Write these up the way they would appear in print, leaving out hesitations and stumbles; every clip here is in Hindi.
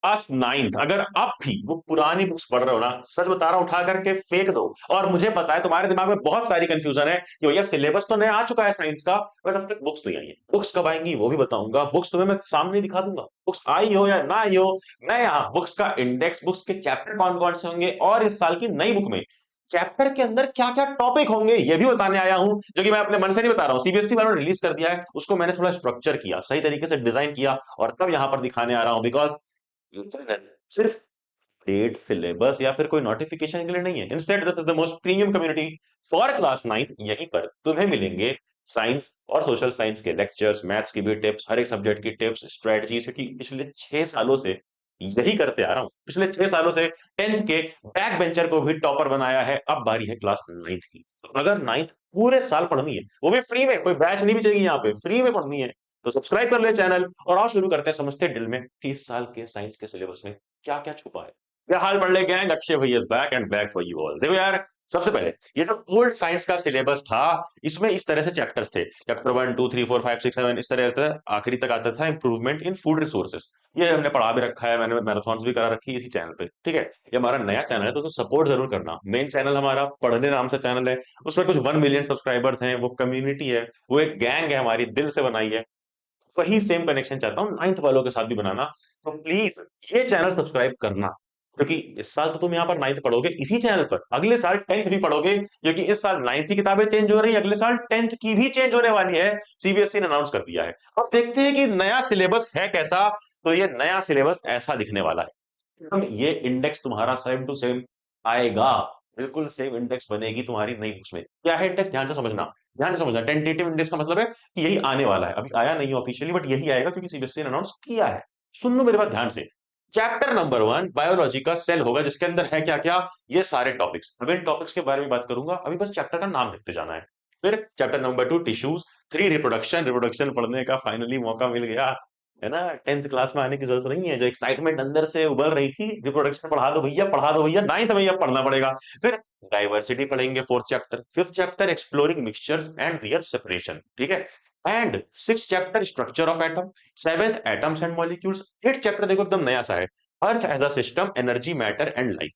क्लास नाइन्थ अगर अब भी वो पुरानी बुक्स पढ़ रहे हो ना, सच बता रहा हूं, उठा करके फेंक दो। और मुझे पता है तुम्हारे दिमाग में बहुत सारी कंफ्यूजन है कि भैया सिलेबस तो नया आ चुका है साइंस का, बट अब तक बुक्स नहीं आई है। बुक्स कब आएंगी वो भी बताऊंगा, बुक्स तुम्हें मैं सामने दिखा दूंगा, बुक्स आई हो या ना आई हो। मैं यहाँ बुक्स का इंडेक्स, बुक्स के चैप्टर कौन कौन से होंगे और इस साल की नई बुक में चैप्टर के अंदर क्या क्या टॉपिक होंगे ये भी बताने आया हूं, जो कि मैं अपने मन से नहीं बता रहा हूँ। सीबीएसई वालों ने रिलीज कर दिया है, उसको मैंने थोड़ा स्ट्रक्चर किया, सही तरीके से डिजाइन किया और तब यहां पर दिखाने आ रहा हूं। बिकॉज सिर्फ डेट सिलेबस या फिर कोई नोटिफिकेशन के लिए नहीं है। Instead this is the most premium community for class ninth. यहीं पर तुम्हें मिलेंगे साइंस और सोशल साइंस के लेक्चर्स, मैथ्स की भी टिप्स, हर एक सब्जेक्ट की टिप्स, स्ट्रेटजीज, क्योंकि पिछले 6 सालों से यही करते आ रहा हूं। पिछले 6 सालों से टेंथ के बैक बेंचर को भी टॉपर बनाया है, अब बारी है क्लास नाइन्थ की। तो अगर नाइन्थ पूरे साल पढ़नी है, वो भी फ्री में, कोई बैच नहीं भी चाहिए, यहाँ पे फ्री में पढ़नी है, तो सब्सक्राइब कर ले चैनल और आओ शुरू करते हैं समझते दिल में 30 साल के साइंस के सिलेबस में क्या क्या छुपा है। क्या हाल पढ़ ले गैंग, अक्षय भैया is back and back for you all. देखो यार, सबसे पहले ये जो ओल्ड साइंस का सिलेबस था, इसमें इस तरह से चैप्टर्स थे, चैप्टर 1 2 3 4 5 6 7, इस तरह से आखिरी तक आता था इंप्रूवमेंट इन फूड रिसोर्सेज। ये हमने पढ़ा भी रखा है, मैंने मैराथन भी करा रखी है इसी चैनल पे, ठीक है। ये हमारा नया चैनल है तो सपोर्ट जरूर करना। मेन चैनल हमारा पढ़ने नाम से चैनल है, उसमें कुछ 1 मिलियन सब्सक्राइबर्स हैं, वो कम्युनिटी है, वो एक गैंग है हमारी, दिल से बनाई है। वही सेम कनेक्शन चाहता हूँ नाइन्थ वालों के साथ भी बनाना। तो प्लीज ये चैनल सब्सक्राइब करना, क्योंकि इस साल तो तुम यहाँ पर नाइन्थ पढ़ोगे इसी चैनल पर, अगले साल टेंथ भी पढ़ोगे, क्योंकि इस साल नाइन्थ की किताबें चेंज हो रही है, अगले साल टेंथ की भी चेंज होने वाली है। सीबीएसई ने अनाउंस कर दिया है। अब देखते हैं कि नया सिलेबस है कैसा। तो ये नया सिलेबस ऐसा दिखने वाला है, एकदम ये इंडेक्स तुम्हारा सेम टू सेम आएगा, बिल्कुल सेम इंडेक्स बनेगी तुम्हारी नई बुक्स में। क्या है इंडेक्स, ध्यान से समझना, ध्यान से समझना। टेंटेटिव इंडेक्स का मतलब है कि यही आने वाला है, अभी आया नहीं ऑफिशियली, बट यही आएगा क्योंकि सीबीएसई ने अनाउंस किया है। सुन लो मेरे बात ध्यान से। चैप्टर नंबर 1 बायोलॉजी का सेल होगा, जिसके अंदर है क्या क्या, ये सारे टॉपिक्स। अब इन टॉपिक्स के बारे में बात करूंगा, अभी बस चैप्टर का नाम लिखते जाना है। फिर chapter number 2 tissues, 3 reproduction, reproduction पढ़ने का फाइनली मौका मिल गया, है ना। टेंथ क्लास में आने की जरूरत नहीं है, जो एक्साइटमेंट अंदर से उबल रही थी, रिप्रोडक्शन पढ़ा दो भैया, पढ़ा दो भैया, नाइन्थ में अब पढ़ना पड़ेगा। फिर डाइवर्सिटी पढ़ेंगे, fourth chapter. Fifth chapter exploring mixtures and their separation, ठीक है। And six chapter structure of atom, seventh atoms and molecules. Eight chapter देखो एकदम नया सा है, earth as a system, energy, matter and life.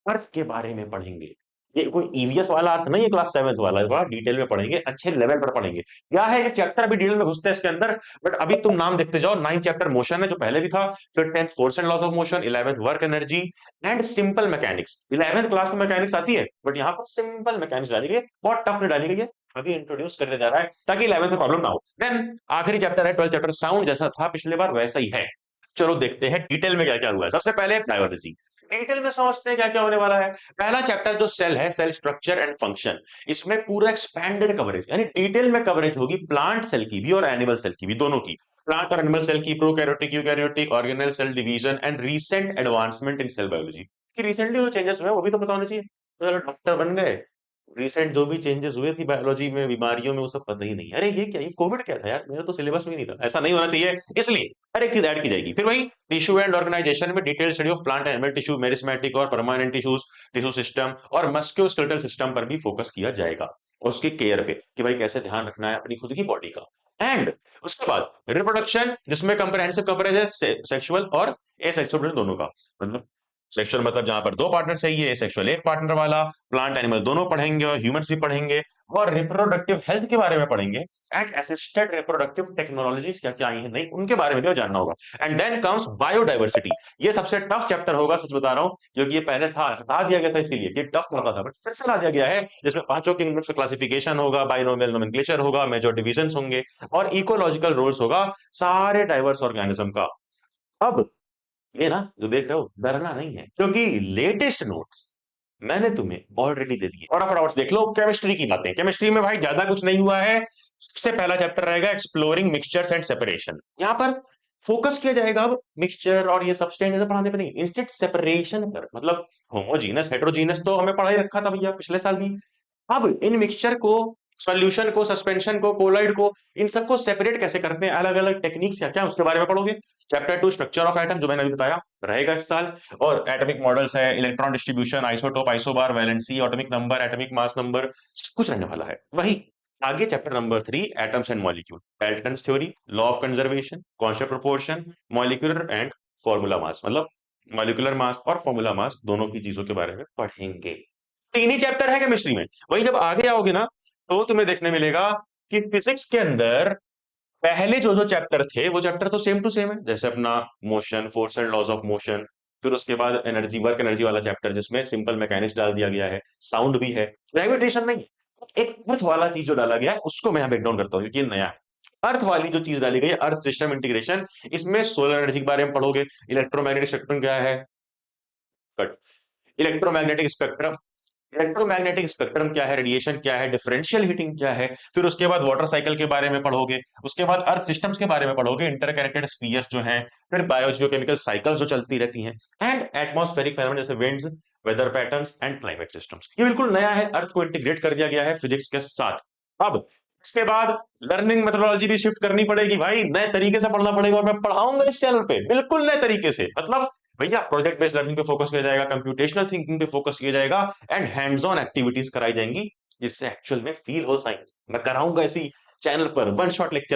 Earth के बारे में पढ़ेंगे। ये कोई ईवीएस वाला अर्थ नहीं है, क्लास सेवेंथ वाला, बड़ा डिटेल में पढ़ेंगे, अच्छे लेवल पर पढ़ेंगे। क्या है ये चैप्टर, अभी डिटेल में घुसते हैं इसके अंदर, बट अभी तुम नाम देखते जाओ। नाइन्थ चैप्टर मोशन है, जो पहले भी था। फिर tenth force and loss of motion, eleventh work energy and simple mechanics. Eleventh class में मैकेनिक्स आती है, बट यहाँ पर सिंपल मैकेनिक्स डाली गई है, बहुत टफ नहीं डाली गई है, अभी इंट्रोड्यूस करते जा रहा है ताकि इलेवेंथ में प्रॉब्लम ना हो। देन आखिरी चैप्टर है ट्वेल्थ चैप्टर, साउंड, जैसा था पिछले बार वैसा ही है। चलो देखते हैं डिटेल में क्या क्या हुआ है। सबसे पहले बायोलॉजी, डिटेल में समझते हैं क्या क्या होने वाला है। पहला चैप्टर जो सेल है, सेल स्ट्रक्चर एंड फंक्शन, इसमें पूरा एक्सपैंडेड कवरेज, यानी डिटेल में कवरेज होगी प्लांट सेल की भी और एनिमल सेल की भी, दोनों की। प्लांट और एनिमल सेल की, prokaryotic, eukaryotic, organelle cell division and recent advancement in cell biology, कि रिसेंटली जो चेंजेस हुए वो भी तो पता होने चाहिए। तो डॉक्टर बन गए, रिसेंट जो भी चेंजेस हुए थी बायोलॉजी में, बीमारियों में, वो सब पता ही नहीं। अरे ये क्या, ये कोविड क्या था यार, मेरा तो सिलेबस में ही नहीं था। ऐसा नहीं होना चाहिए, इसलिए हर एक चीज ऐड की जाएगी। फिर वही टिश्यू एंड ऑर्गेनाइजेशन में detail study of plant animal tissue, meristematic और परमानेंट टिश्यूज, टिश्यू सिस्टम और मस्क्यूलोस्केलेटल सिस्टम पर भी फोकस किया जाएगा, और उसकी केयर पे कि भाई कैसे ध्यान रखना है अपनी खुद की बॉडी का। एंड उसके बाद रिप्रोडक्शन, जिसमें कंप्रहेंसिव कवरेज है सेक्सुअल और एसेक्सुअल दोनों का। मतलब सेक्सुअल मतलब जहां पर दो पार्टनर चाहिए, सेक्सुअल एक पार्टनर वाला। प्लांट एनिमल दोनों पढ़ेंगे और ह्यूमंस भी पढ़ेंगे। और रिप्रोडक्टिव हेल्थ के बारे में पढ़ेंगे, एंड असिस्टेड रिप्रोडक्टिव टेक्नोलॉजीज क्या क्या आई है नहीं, उनके बारे में भी जानना होगा। एंड देन कम्स बायोडाइवर्सिटी, ये सबसे टफ चैप्टर होगा, सच बता रहा हूं, क्योंकि ये पहले था, हटा दिया गया था इसीलिए, ये टफ लगा था, बट फिर से ला दिया गया है, जिसमें पांचों किंगडम्स का क्लासिफिकेशन होगा, बाइनोमियल नोमेनक्लेचर होगा, मेजर डिविजन्स होंगे और इकोलॉजिकल रोल्स होगा सारे डाइवर्स ऑर्गेनिज्म का। अब ये ना जो देख रहे हो, डरना नहीं है, क्योंकि लेटेस्ट नोट्स मैंने तुम्हें ऑलरेडी दे दिए। और फटाफट से देख लो केमिस्ट्री की बातें। केमिस्ट्री में भाई ज्यादा कुछ नहीं हुआ है। सबसे पहला चैप्टर रहेगा एक्सप्लोरिंग मिक्सचर्स एंड सेपरेशन। यहाँ पर फोकस किया जाएगा अब मिक्सचर और ये सब्सटेंस पढ़ाने पे नहीं, इंस्टेड सेपरेशन पर। मतलब होमोजीनस हेट्रोजीनस तो हमें पढ़ा ही रखा था भैया पिछले साल भी। अब इन मिक्सचर को, सॉल्यूशन को, सस्पेंशन को, कोलाइड को, इन सबको सेपरेट कैसे करते हैं, अलग अलग टेक्निक्स क्या क्या, उसके बारे में पढ़ोगे। चैप्टर 2 स्ट्रक्चर ऑफ एटम, जो मैंने अभी बताया, रहेगा इस साल। और एटॉमिक मॉडल्स है, electron distribution, isotope, isobar, valency, atomic number, atomic mass number, सब कुछ रहने वाला है। वही आगे chapter number 3 atoms and molecule, Dalton's theory, law of conservation, concept proportion, molecular and formula mass, मतलब मॉलिक्यूलर मास और फॉर्मूला मास दोनों की चीजों के बारे में पढ़ेंगे। तीन ही चैप्टर है केमिस्ट्री में। वही जब आगे आओगे ना तो तुम्हें देखने मिलेगा कि फिजिक्स के अंदर पहले जो जो चैप्टर थे वो चैप्टर तो सेम टू सेम है, जैसे अपना motion, force and laws of motion. फिर उसके बाद एनर्जी, वर्क एनर्जी वाला चैप्टर जिसमें सिंपल मैकेनिक्स डाल दिया गया है, साउंड भी है, ग्रेविटेशन नहीं है। एक अर्थ वाला चीज जो डाला गया है उसको मैं यहाँ ब्रेक डाउन करता हूँ क्योंकि ये नया है। अर्थ वाली जो चीज डाली गई है, अर्थ सिस्टम इंटीग्रेशन, इसमें सोलर एनर्जी के बारे में पढ़ोगे, इलेक्ट्रोमैग्नेटिक स्पेक्ट्रम क्या है, इलेक्ट्रोमैग्नेटिक स्पेक्ट्रम, इलेक्ट्रोमैग्नेटिक स्पेक्ट्रम क्या है, रेडिएशन क्या है, डिफरेंशियल हीटिंग क्या है। फिर उसके बाद वाटर साइकिल के बारे में पढ़ोगे, उसके बाद अर्थ सिस्टम्स के बारे में पढ़ोगे, इंटरकनेक्टेड स्फीयर्स जो हैं, फिर बायोजियोकेमिकल साइकिल्स जो चलती रहती हैं, एंड एटमॉस्फेरिक फेनोमेना जैसे winds, weather patterns and climate systems. ये बिल्कुल नया है, अर्थ को इंटीग्रेट कर दिया गया है फिजिक्स के साथ। अब इसके बाद लर्निंग मेथोडोलॉजी भी शिफ्ट करनी पड़ेगी भाई, नए तरीके से पढ़ना पड़ेगा, और मैं पढ़ाऊंगा इस चैनल पे बिल्कुल नए तरीके से। मतलब भैया प्रोजेक्ट बेस्ड लर्निंग पे फोकस किया जाएगा, कंप्यूटेशनल थिंकिंग पे फोकस किया जाएगा, एंड हैंड्स ऑन एक्टिविटीज कराई जाएंगी जिससे एक्चुअल में फील हो साइंस। मैं कराऊंगा इसी चैनल पर वन शॉट लेक्चर।